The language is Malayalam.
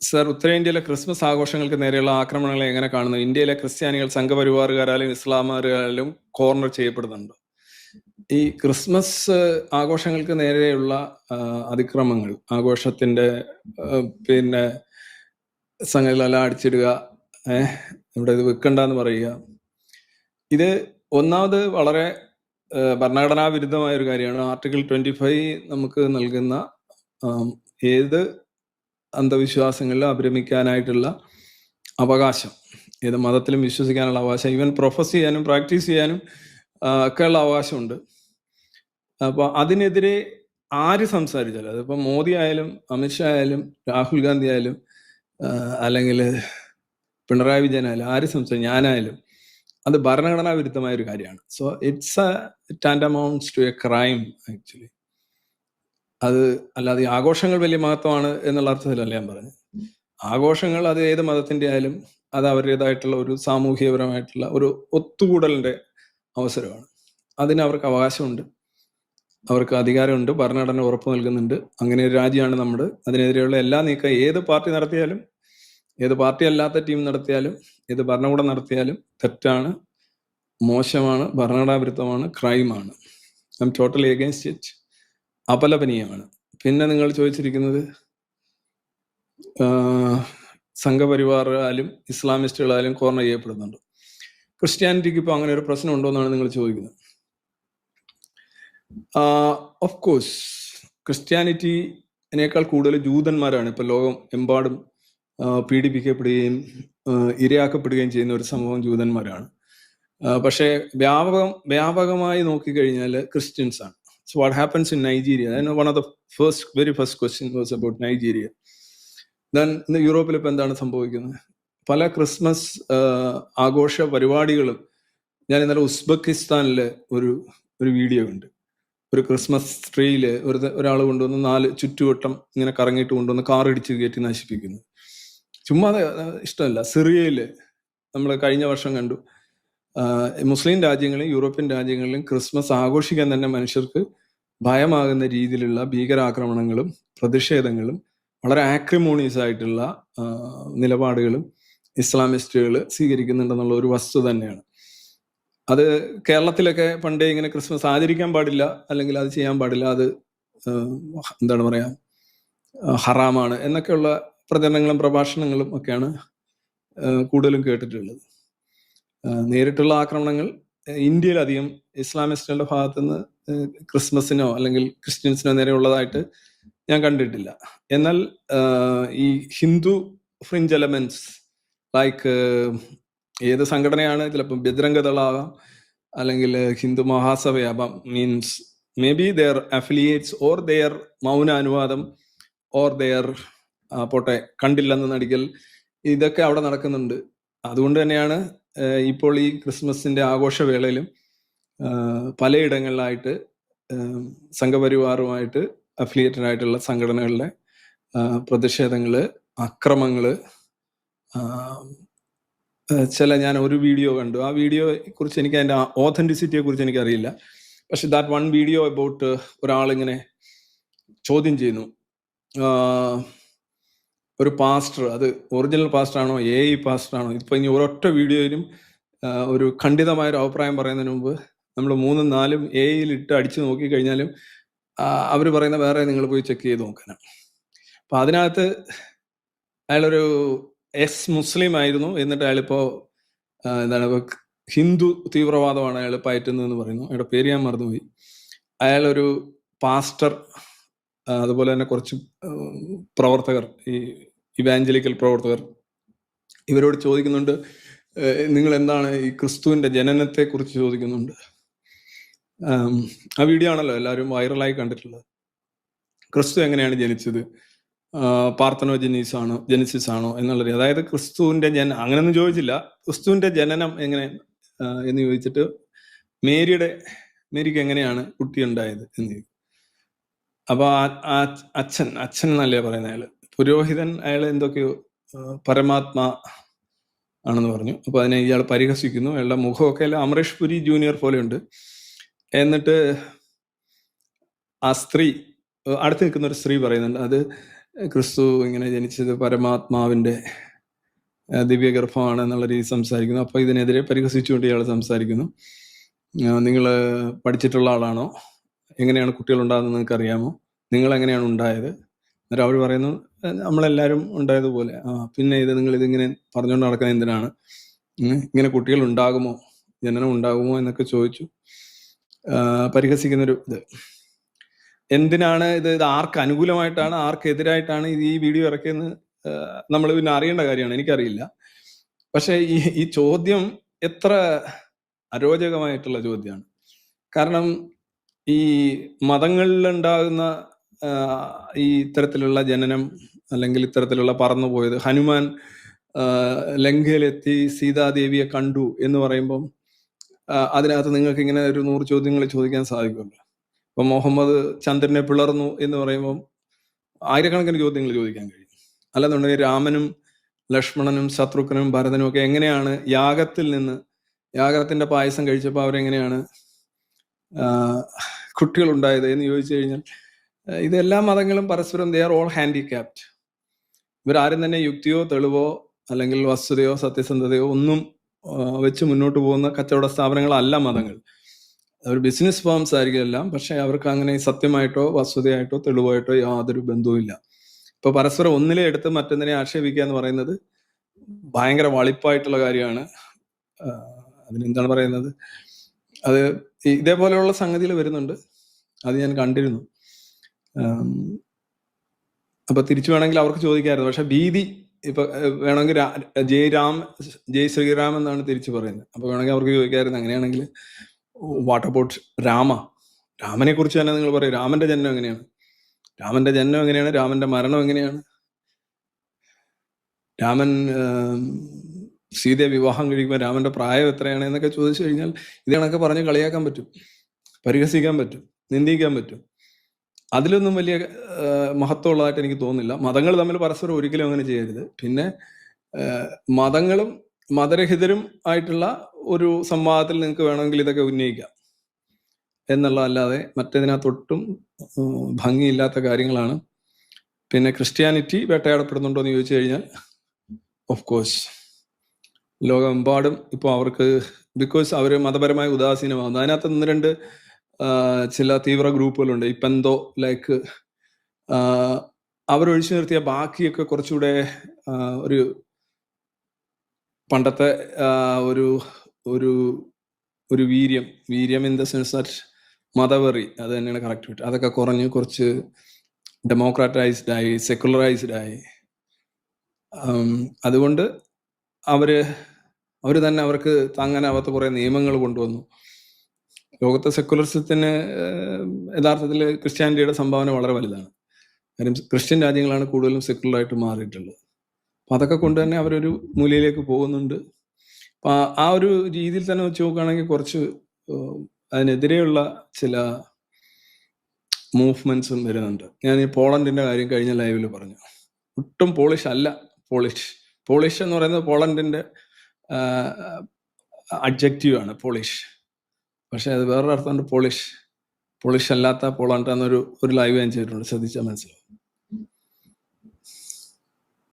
സർ, ഉത്തരേന്ത്യയിലെ ക്രിസ്മസ് ആഘോഷങ്ങൾക്ക് നേരെയുള്ള ആക്രമണങ്ങളെ എങ്ങനെ കാണുന്നു? ഇന്ത്യയിലെ ക്രിസ്ത്യാനികൾ സംഘപരിവാറുകാരാലും ഇസ്ലാമുകാരാലും കോർണർ ചെയ്യപ്പെടുന്നുണ്ട്. ഈ ക്രിസ്മസ് ആഘോഷങ്ങൾക്ക് നേരെയുള്ള അതിക്രമങ്ങൾ, ആഘോഷത്തിന്റെ പിന്നെ സംഗതികളെല്ലാം അടിച്ചിടുക, ഇവിടെ ഇത് വെക്കണ്ടെന്ന് പറയുക, ഇത് ഒന്നാമത് വളരെ ഭരണഘടനാ വിരുദ്ധമായ ഒരു കാര്യമാണ്. ആർട്ടിക്കിൾ 25 നമുക്ക് നൽകുന്ന ഏത് അന്ധവിശ്വാസങ്ങളിൽ അഭിരമിക്കാനായിട്ടുള്ള അവകാശം, ഏത് മതത്തിലും വിശ്വസിക്കാനുള്ള അവകാശം, ഈവൻ പ്രൊഫസ് ചെയ്യാനും പ്രാക്ടീസ് ചെയ്യാനും ഒക്കെയുള്ള അവകാശമുണ്ട്. അപ്പോൾ അതിനെതിരെ ആര് സംസാരിച്ചാലും, അതിപ്പോൾ മോദി ആയാലും അമിത്ഷാ ആയാലും രാഹുൽ ഗാന്ധി ആയാലും അല്ലെങ്കിൽ പിണറായി വിജയൻ ആയാലും ആര് സംസാരിക്കും, ഞാനായാലും, അത് ഭരണഘടനാ വിരുദ്ധമായ ഒരു കാര്യമാണ്. So it's tantamounts to a crime actually. അത് അല്ലാതെ ആഘോഷങ്ങൾ വലിയ മഹത്വമാണ് എന്നുള്ള അർത്ഥത്തിലല്ല ഞാൻ പറഞ്ഞത്. ആഘോഷങ്ങൾ അത് ഏത് മതത്തിന്റെ ആയാലും അത് അവരുടേതായിട്ടുള്ള ഒരു സാമൂഹികപരമായിട്ടുള്ള ഒരു ഒത്തുകൂടലിന്റെ അവസരമാണ്. അതിന് അവർക്ക് അവകാശമുണ്ട്, അവർക്ക് അധികാരമുണ്ട്, ഭരണഘടന ഉറപ്പ് നൽകുന്നുണ്ട്. അങ്ങനെ ഒരു രാജ്യമാണ് നമ്മുടെ. അതിനെതിരെയുള്ള എല്ലാ നീക്കം ഏത് പാർട്ടി നടത്തിയാലും, ഏത് പാർട്ടി അല്ലാത്ത ടീം നടത്തിയാലും, ഏത് ഭരണകൂടം നടത്തിയാലും തെറ്റാണ്, മോശമാണ്, ഭരണഘടനാ വിരുദ്ധമാണ്, ക്രൈമാണ്. I am totally against it. അപലപനീയമാണ്. പിന്നെ നിങ്ങൾ ചോദിച്ചിരിക്കുന്നത് സംഘപരിവാറാലും ഇസ്ലാമിസ്റ്റുകളാലും കോർണർ ചെയ്യപ്പെടുന്നുണ്ട്. ക്രിസ്ത്യാനിറ്റിക്ക് ഇപ്പോൾ അങ്ങനെ ഒരു പ്രശ്നം ഉണ്ടോ എന്നാണ് നിങ്ങൾ ചോദിക്കുന്നത്. ഓഫ് കോഴ്സ് ക്രിസ്ത്യാനിറ്റിനേക്കാൾ കൂടുതൽ ജൂതന്മാരാണ് ഇപ്പോൾ ലോകം എമ്പാടും പീഡിപ്പിക്കപ്പെടുകയും ഇരയാക്കപ്പെടുകയും ചെയ്യുന്ന ഒരു സംഭവം ജൂതന്മാരാണ്. പക്ഷേ വ്യാപകമായി നോക്കിക്കഴിഞ്ഞാൽ ക്രിസ്ത്യൻസ് ആണ്. So what happens in Nigeria? I know one of the very first question was about Nigeria. Then ഇന്ന് യൂറോപ്പിൽ ഇപ്പം എന്താണ് സംഭവിക്കുന്നത്? പല ക്രിസ്മസ് ആഘോഷ പരിപാടികളും, ഞാൻ ഇന്നലെ ഉസ്ബെക്കിസ്ഥാനിലെ ഒരു വീഡിയോ ഉണ്ട്. ഒരു ക്രിസ്മസ് ട്രീയിൽ ഒരാൾ കൊണ്ടുവന്ന് 4 ചുറ്റുവട്ടം ഇങ്ങനെ കറങ്ങിയിട്ട് കൊണ്ടുവന്ന് കാർ ഇടിച്ച് കയറ്റി നശിപ്പിക്കുന്നു. ചുമ്മാ ഇഷ്ടമല്ല. സിറിയയിൽ നമ്മൾ കഴിഞ്ഞ വർഷം കണ്ടു, മുസ്ലിം രാജ്യങ്ങളിലും യൂറോപ്യൻ രാജ്യങ്ങളിലും ക്രിസ്മസ് ആഘോഷിക്കാൻ തന്നെ മനുഷ്യർക്ക് ഭയമാകുന്ന രീതിയിലുള്ള ഭീകരാക്രമണങ്ങളും പ്രതിഷേധങ്ങളും വളരെ ആക്രിമോണിയസ് ആയിട്ടുള്ള നിലപാടുകളും ഇസ്ലാമിസ്റ്റുകൾ സ്വീകരിക്കുന്നുണ്ടെന്നുള്ള ഒരു വസ്തുത തന്നെയാണ്. അത് കേരളത്തിലൊക്കെ പണ്ടേ ഇങ്ങനെ ക്രിസ്മസ് ആചരിക്കാൻ പാടില്ല, അല്ലെങ്കിൽ അത് ചെയ്യാൻ പാടില്ല, അത് എന്താണ് പറയാ, ഹറാമാണ് എന്നൊക്കെയുള്ള പ്രചരണങ്ങളും പ്രഭാഷണങ്ങളും ഒക്കെയാണ് കൂടുതലും കേട്ടിട്ടുള്ളത്. നേരിട്ടുള്ള ആക്രമണങ്ങൾ ഇന്ത്യയിലധികം ഇസ്ലാമിസ്റ്റുകളുടെ ഭാഗത്തുനിന്ന് ക്രിസ്മസിനോ അല്ലെങ്കിൽ ക്രിസ്ത്യൻസിനോ നേരെ ഉള്ളതായിട്ട് ഞാൻ കണ്ടിട്ടില്ല. എന്നാൽ ഈ ഹിന്ദു ഫ്രിഞ്ച് എലമെന്റ്സ് ലൈക്ക് ഏത് സംഘടനയാണ്, ചിലപ്പോൾ ബജ്രംഗദളാവാം, അല്ലെങ്കിൽ ഹിന്ദു മഹാസഭയാവാം, means may be their affiliates or their മൗന അനുവാദം ഓർ ദെയർ പോട്ടെ കണ്ടില്ലെന്ന് നടിക്കൽ, ഇതൊക്കെ അവിടെ നടക്കുന്നുണ്ട്. അതുകൊണ്ട് തന്നെയാണ് ഇപ്പോൾ ഈ ക്രിസ്മസിന്റെ ആഘോഷവേളയിലും പലയിടങ്ങളിലായിട്ട് സംഘപരിവാറുമായിട്ട് അഫിലിയേറ്റഡ് ആയിട്ടുള്ള സംഘടനകളുടെ പ്രതിഷേധങ്ങള്, അക്രമങ്ങള്, ഞാൻ ഒരു വീഡിയോ കണ്ടു. ആ വീഡിയോയെ കുറിച്ച് എനിക്ക് അതിന്റെ ഓതന്റിസിറ്റിയെ കുറിച്ച് എനിക്കറിയില്ല. പക്ഷെ ദാറ്റ് വൺ വീഡിയോ അബൌട്ട് ഒരാളിങ്ങനെ ചോദ്യം ചെയ്യുന്നു, ഒരു പാസ്റ്റർ, അത് ഒറിജിനൽ പാസ്റ്റർ ആണോ AI പാസ്റ്റർ ആണോ? ഇപ്പൊ ഇനി ഒരൊറ്റ വീഡിയോയിലും ഒരു ഖണ്ഡിതമായൊരു അഭിപ്രായം പറയുന്നതിന് മുമ്പ് നമ്മൾ 3-4 AI ഇട്ട് അടിച്ചു നോക്കി കഴിഞ്ഞാലും അവർ പറയുന്ന വേറെ നിങ്ങൾ പോയി ചെക്ക് ചെയ്ത് നോക്കാനാണ്. അപ്പൊ അതിനകത്ത് അയാളൊരു മുസ്ലിം ആയിരുന്നു, എന്നിട്ട് അയാളിപ്പോ എന്താണ് ഹിന്ദു തീവ്രവാദമാണ് അയാൾ പയറ്റുന്നതെന്ന് പറയുന്നു. അയാളുടെ പേര് ഞാൻ മറന്നുപോയി. അയാളൊരു പാസ്റ്റർ, അതുപോലെ തന്നെ കുറച്ച് പ്രവർത്തകർ, ഈ ഇവാഞ്ചലിക്കൽ പ്രവർത്തകർ, ഇവരോട് ചോദിക്കുന്നുണ്ട്, നിങ്ങൾ എന്താണ് ഈ ക്രിസ്തുവിന്റെ ജനനത്തെ കുറിച്ച് ചോദിക്കുന്നുണ്ട്. ആ വീഡിയോ ആണല്ലോ എല്ലാവരും വൈറലായി കണ്ടിട്ടുള്ളത്. ക്രിസ്തു എങ്ങനെയാണ് ജനിച്ചത്, ജെനിസിസ് ആണോ എന്നുള്ളത്. അതായത് ക്രിസ്തുവിന്റെ അങ്ങനെയൊന്നും ചോദിച്ചില്ല, ക്രിസ്തുവിന്റെ ജനനം എങ്ങനെ എന്ന് ചോദിച്ചിട്ട് മേരിക്ക് എങ്ങനെയാണ് കുട്ടി ഉണ്ടായത് എന്ന് ചോദിക്കും. അപ്പൊ അച്ഛൻ എന്നല്ലേ പറയുന്നത്, അയാള് പുരോഹിതൻ, അയാൾ എന്തൊക്കെയോ പരമാത്മാ ആണെന്ന് പറഞ്ഞു. അപ്പൊ അതിനെ ഇയാൾ പരിഹസിക്കുന്നു. അയാളുടെ മുഖമൊക്കെ അല്ല അമരീഷ് പുരി ജൂനിയർ പോലെയുണ്ട്. എന്നിട്ട് ആ സ്ത്രീ, അടുത്ത് നിൽക്കുന്ന ഒരു സ്ത്രീ പറയുന്നുണ്ട്, അത് ക്രിസ്തു ഇങ്ങനെ ജനിച്ചത് പരമാത്മാവിൻ്റെ ദിവ്യഗർഭമാണ് എന്നുള്ള രീതി സംസാരിക്കുന്നു. അപ്പോൾ ഇതിനെതിരെ പരിഹസിച്ചുകൊണ്ട് ഇയാൾ സംസാരിക്കുന്നു. നിങ്ങൾ പഠിച്ചിട്ടുള്ള ആളാണോ? എങ്ങനെയാണ് കുട്ടികളുണ്ടാകുന്നത് നിങ്ങൾക്ക് അറിയാമോ? നിങ്ങൾ എങ്ങനെയാണ് ഉണ്ടായത്? എന്നിട്ട് അവർ പറയുന്നു നമ്മളെല്ലാവരും ഉണ്ടായതുപോലെ. പിന്നെ നിങ്ങൾ ഇതിങ്ങനെ പറഞ്ഞുകൊണ്ട് നടക്കുന്നത് എന്തിനാണ്? ഇങ്ങനെ കുട്ടികൾ ഉണ്ടാകുമോ, ജനനം ഉണ്ടാകുമോ എന്നൊക്കെ ചോദിച്ചു പരിഹസിക്കുന്നൊരു ഇത്. എന്തിനാണ് ഇത് ആർക്ക് അനുകൂലമായിട്ടാണ് ആർക്കെതിരായിട്ടാണ് ഇത് ഈ വീഡിയോ ഇറക്കിയെന്ന് നമ്മൾ പിന്നെ അറിയേണ്ട കാര്യമാണ്, എനിക്കറിയില്ല. പക്ഷെ ഈ ചോദ്യം എത്ര അരോചകമായിട്ടുള്ള ചോദ്യമാണ്. കാരണം ഈ മതങ്ങളിലുണ്ടാകുന്ന ഈ ഇത്തരത്തിലുള്ള ജനനം അല്ലെങ്കിൽ ഇത്തരത്തിലുള്ള പറന്നുപോയത്, ഹനുമാൻ ലങ്കയിലെത്തി സീതാദേവിയെ കണ്ടു എന്ന് പറയുമ്പം അതിനകത്ത് നിങ്ങൾക്ക് ഇങ്ങനെ ഒരു 100 ചോദ്യങ്ങൾ ചോദിക്കാൻ സാധിക്കുമല്ലോ. ഇപ്പം മുഹമ്മദ് ചന്ദ്രനെ പിളർന്നു എന്ന് പറയുമ്പം ആയിരക്കണക്കിന് ചോദ്യങ്ങൾ ചോദിക്കാൻ കഴിയും. അല്ലെന്നുണ്ടെങ്കിൽ രാമനും ലക്ഷ്മണനും ശത്രുഘ്നും ഭരതനും ഒക്കെ എങ്ങനെയാണ് യാഗത്തിന്റെ പായസം കഴിച്ചപ്പോൾ അവരെങ്ങനെയാണ് കുട്ടികളുണ്ടായത് എന്ന് ചോദിച്ചു കഴിഞ്ഞാൽ ഇതെല്ലാ മതങ്ങളും പരസ്പരം ദേ ആർ ഓൾ ഹാൻഡിക്യാപ്റ്റ്. ഇവരാരും തന്നെ യുക്തിയോ തെളിവോ അല്ലെങ്കിൽ വസ്തുതയോ സത്യസന്ധതയോ ഒന്നും വെച്ച് മുന്നോട്ട് പോകുന്ന കച്ചവട സ്ഥാപനങ്ങളല്ല മതങ്ങൾ. അവർ ബിസിനസ് ഫേംസ് ആയിരിക്കും എല്ലാം. പക്ഷെ അവർക്ക് അങ്ങനെ സത്യമായിട്ടോ വസ്തുതയായിട്ടോ തെളിവായിട്ടോ യാതൊരു ബന്ധവുമില്ല. ഇപ്പൊ പരസ്പരം ഒന്നിലെ എടുത്ത് മറ്റൊന്നിനെ ആക്ഷേപിക്കുക എന്ന് പറയുന്നത് ഭയങ്കര വളിപ്പായിട്ടുള്ള കാര്യമാണ്. അതിനെന്താണ് പറയുന്നത്, അത് ഇതേപോലെയുള്ള സംഗതികൾ വരുന്നുണ്ട്. അത് ഞാൻ കണ്ടിരുന്നു. അപ്പൊ തിരിച്ചു വേണമെങ്കിൽ അവർക്ക് ചോദിക്കാമായിരുന്നു. പക്ഷെ ഭീതി ഇപ്പൊ വേണമെങ്കിൽ ജയ് ശ്രീറാം എന്നാണ് തിരിച്ചു പറയുന്നത്. അപ്പൊ വേണമെങ്കിൽ അവർക്ക് ചോദിക്കാമായിരുന്നു, അങ്ങനെയാണെങ്കിൽ വാട്ട് അബൌട്ട് രാമനെ കുറിച്ച് തന്നെ നിങ്ങൾ പറയും. രാമന്റെ ജനനം എങ്ങനെയാണ്? രാമന്റെ മരണം എങ്ങനെയാണ്? രാമൻ സീതയെ വിവാഹം കഴിക്കുമ്പോൾ രാമന്റെ പ്രായം എത്രയാണ് എന്നൊക്കെ ചോദിച്ചു കഴിഞ്ഞാൽ ഇത് കണക്കെ പറഞ്ഞ് കളിയാക്കാൻ പറ്റും, പരിഹസിക്കാൻ പറ്റും, നിന്ദിക്കാൻ പറ്റും. അതിലൊന്നും വലിയ മഹത്വമുള്ളതായിട്ട് എനിക്ക് തോന്നുന്നില്ല. മതങ്ങൾ തമ്മിൽ പരസ്പരം ഒരിക്കലും അങ്ങനെ ചെയ്യരുത്. പിന്നെ മതങ്ങളും മതരഹിതരും ആയിട്ടുള്ള ഒരു സംവാദത്തിൽ നിങ്ങൾക്ക് വേണമെങ്കിൽ ഇതൊക്കെ ഉന്നയിക്കാം എന്നുള്ളതല്ലാതെ മറ്റേതിനകത്തൊട്ടും ഭംഗിയില്ലാത്ത കാര്യങ്ങളാണ്. പിന്നെ ക്രിസ്ത്യാനിറ്റി വേട്ടയാടപ്പെടുന്നുണ്ടോ എന്ന് ചോദിച്ചു കഴിഞ്ഞാൽ ഓഫ് കോഴ്സ് ലോകമെമ്പാടും ഇപ്പോൾ അവർക്ക് ബിക്കോസ് അവർ മതപരമായ ഉദാസീനമാകുന്നു. അതിനകത്ത് 1-2 ചില തീവ്ര ഗ്രൂപ്പുകളുണ്ട്. ഈ പെന്തോ ലൈക്ക് അവരൊഴിച്ചു നിർത്തിയ ബാക്കിയൊക്കെ കുറച്ചുകൂടെ ഒരു പണ്ടത്തെ ഒരു ഒരു ഒരു വീര്യം ഇൻ ദ സെൻസ് ദാറ്റ് മതവെറി, അത് തന്നെയാണ് കറക്റ്റ്. അതൊക്കെ കുറഞ്ഞ് കുറച്ച് ഡെമോക്രാറ്റൈസ്ഡ് ആയി, സെക്കുലറൈസ്ഡ് ആയി. അതുകൊണ്ട് അവര് തന്നെ അവർക്ക് താങ്ങാനാവാത്ത കുറെ നിയമങ്ങൾ കൊണ്ടുവന്നു. ലോകത്തെ സെക്കുലറിസത്തിന് യഥാർത്ഥത്തിൽ ക്രിസ്ത്യാനിറ്റിയുടെ സംഭാവന വളരെ വലുതാണ്. കാര്യം ക്രിസ്ത്യൻ രാജ്യങ്ങളാണ് കൂടുതലും സെക്കുലറായിട്ട് മാറിയിട്ടുള്ളത്. അപ്പം അതൊക്കെ കൊണ്ട് തന്നെ അവരൊരു മൂലയിലേക്ക് പോകുന്നുണ്ട്. അപ്പം ആ ഒരു രീതിയിൽ തന്നെ വെച്ച് നോക്കുകയാണെങ്കിൽ കുറച്ച് അതിനെതിരെയുള്ള ചില മൂവ്മെന്റ്സും വരുന്നുണ്ട്. ഞാൻ ഈ പോളണ്ടിന്റെ കാര്യം കഴിഞ്ഞ ലൈവിൽ പറഞ്ഞു. ഒട്ടും പോളിഷ് അല്ല. പോളിഷ് എന്ന് പറയുന്നത് പോളണ്ടിന്റെ അഡ്ജക്റ്റീവ് ആണ് പോളിഷ്. പക്ഷെ അത് വേറൊരു അർത്ഥമുണ്ട്, പോളിഷ് അല്ലാത്ത പോളണ്ട് എന്നൊരു ലൈവ് ഞാൻ ചെയ്തിട്ടുണ്ട്, ശ്രദ്ധിച്ചാൽ മനസ്സിലാവും.